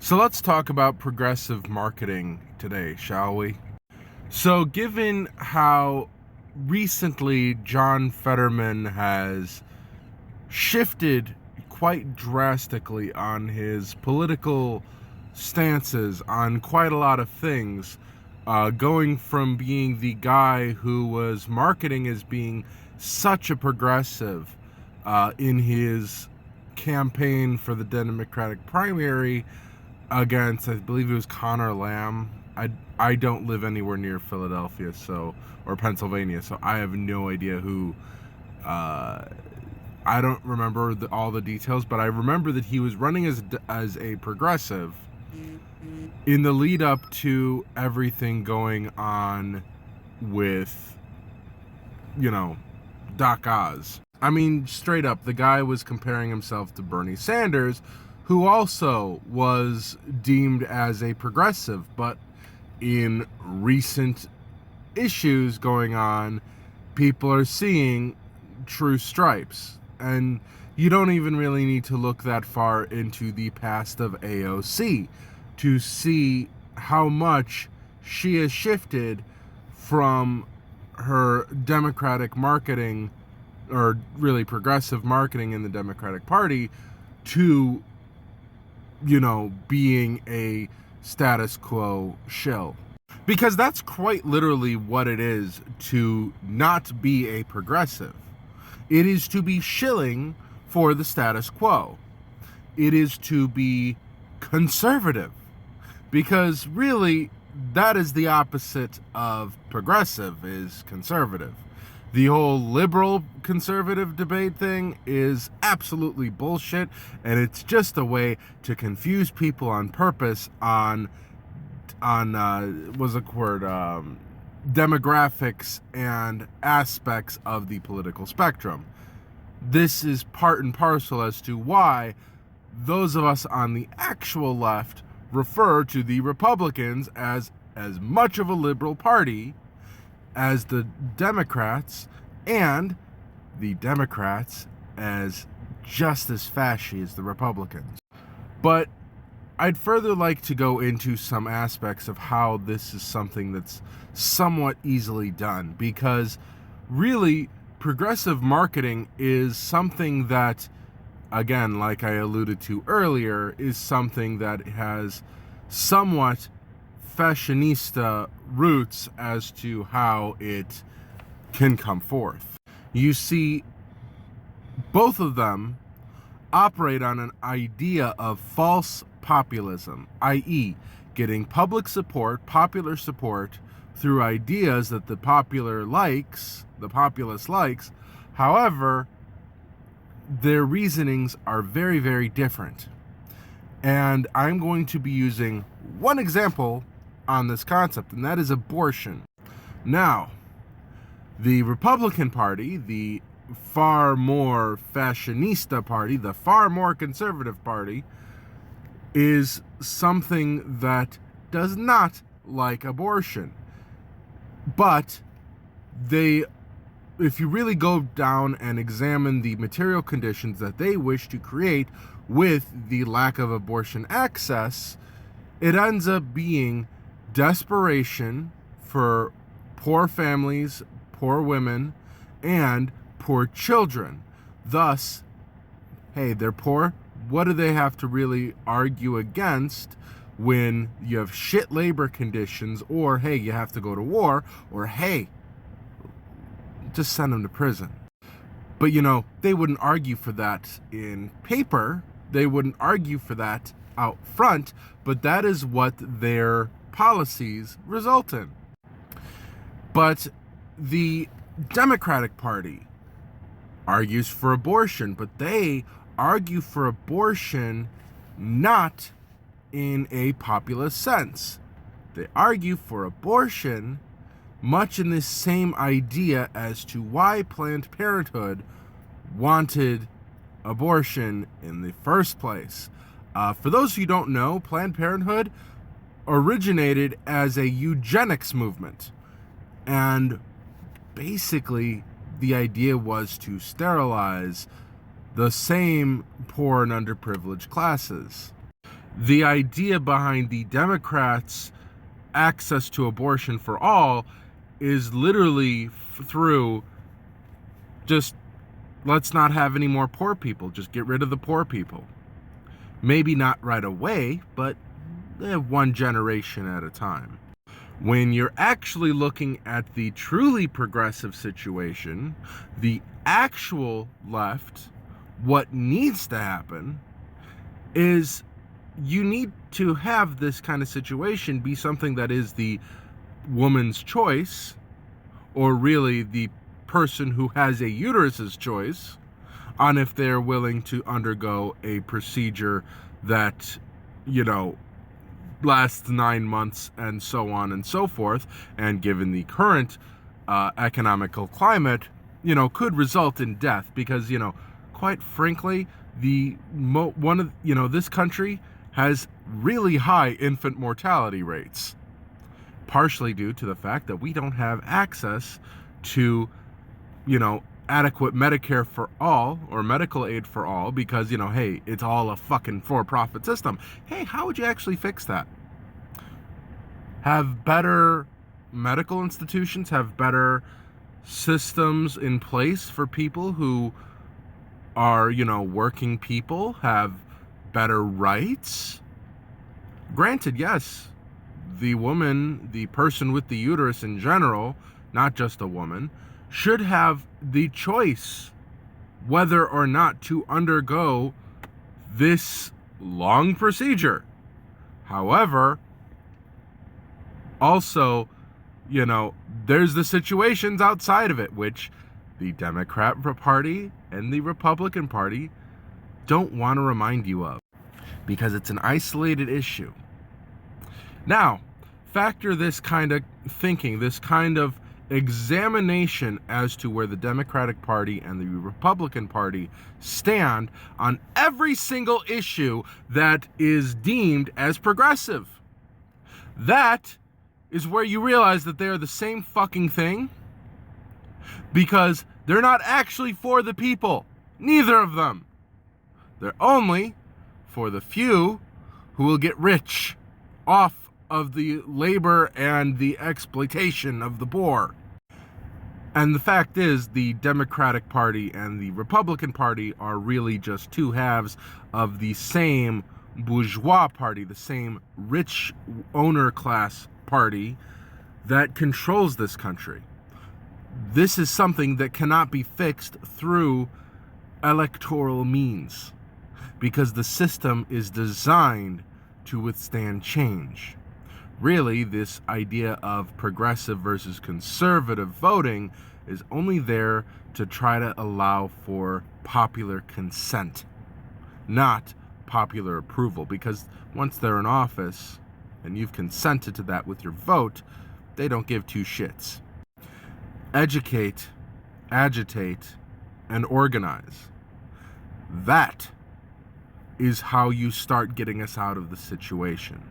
So let's talk about progressive marketing today, shall we? So, given how recently John Fetterman has shifted quite drastically on his political stances on quite a lot of things, going from being the guy who was marketing as being such a progressive in his campaign for the Democratic primary against, I believe it was Connor Lamb. I don't live anywhere near Philadelphia, or Pennsylvania, so I have no idea who. I don't remember all the details, but I remember that he was running as a progressive in the lead up to everything going on with, Doc Oz. I mean, straight up, the guy was comparing himself to Bernie Sanders, who also was deemed as a progressive, but in recent issues going on, people are seeing true stripes. And you don't even really need to look that far into the past of AOC to see how much she has shifted from her Democratic marketing, or really progressive marketing in the Democratic Party, to, being a status quo shill. Because that's quite literally what it is to not be a progressive. It is to be shilling for the status quo. It is to be conservative. Because really, that is the opposite of progressive, is conservative. The whole liberal conservative debate thing is absolutely bullshit, and it's just a way to confuse people on purpose on demographics and aspects of the political spectrum. This is part and parcel as to why those of us on the actual left refer to the Republicans as much of a liberal party as the Democrats, and the Democrats as just as fashy as the Republicans. But I'd further like to go into some aspects of how this is something that's somewhat easily done, because really, progressive marketing is something that, again, like I alluded to earlier, is something that has somewhat fashionista roots as to how it can come forth. You see, both of them operate on an idea of false populism, i.e., getting popular support through ideas that the populace likes. However, their reasonings are very, very different. And I'm going to be using one example on this concept, and that is abortion. Now, the Republican Party, the far more fashionista party, the far more conservative party, is something that does not like abortion. But if you really go down and examine the material conditions that they wish to create with the lack of abortion access, it ends up being desperation for poor families, poor women, and poor children. Thus, hey, they're poor. What do they have to really argue against when you have shit labor conditions, or hey, you have to go to war, or hey, just send them to prison? But they wouldn't argue for that in paper. They wouldn't argue for that out front, but that is what their policies result in. But the Democratic Party argues for abortion, but they argue for abortion not in a populist sense. They argue for abortion much in this same idea as to why Planned Parenthood wanted abortion in the first place. For those who don't know, Planned Parenthood originated as a eugenics movement. And basically, the idea was to sterilize the same poor and underprivileged classes. The idea behind the Democrats' access to abortion for all is literally through just, let's not have any more poor people. Just get rid of the poor people. Maybe not right away, but one generation at a time. When you're actually looking at the truly progressive situation, the actual left, what needs to happen is you need to have this kind of situation be something that is the woman's choice, or really the person who has a uterus's choice, on if they're willing to undergo a procedure that, lasts 9 months and so on and so forth. And given the current economical climate, could result in death because, quite frankly, this country has really high infant mortality rates, partially due to the fact that we don't have access to, adequate Medicare for all or medical aid for all because, hey, it's all a fucking for-profit system. Hey, how would you actually fix that? Have better medical institutions, have better systems in place for people who are, working people, have better rights. Granted, yes, the woman, the person with the uterus in general, not just a woman, should have the choice whether or not to undergo this long procedure. However, also, there's the situations outside of it, which the Democrat Party and the Republican Party don't want to remind you of, because it's an isolated issue. Now, factor this kind of thinking, this kind of examination as to where the Democratic Party and the Republican Party stand on every single issue that is deemed as progressive. That is where you realize that they are the same fucking thing, because they're not actually for the people. Neither of them. They're only for the few who will get rich off of the labor and the exploitation of the poor. And the fact is, the Democratic Party and the Republican Party are really just two halves of the same bourgeois party, the same rich owner class party that controls this country. This is something that cannot be fixed through electoral means, because the system is designed to withstand change. Really, this idea of progressive versus conservative voting is only there to try to allow for popular consent, not popular approval, because once they're in office and you've consented to that with your vote, they don't give two shits. Educate, agitate, and organize. That is how you start getting us out of the situation.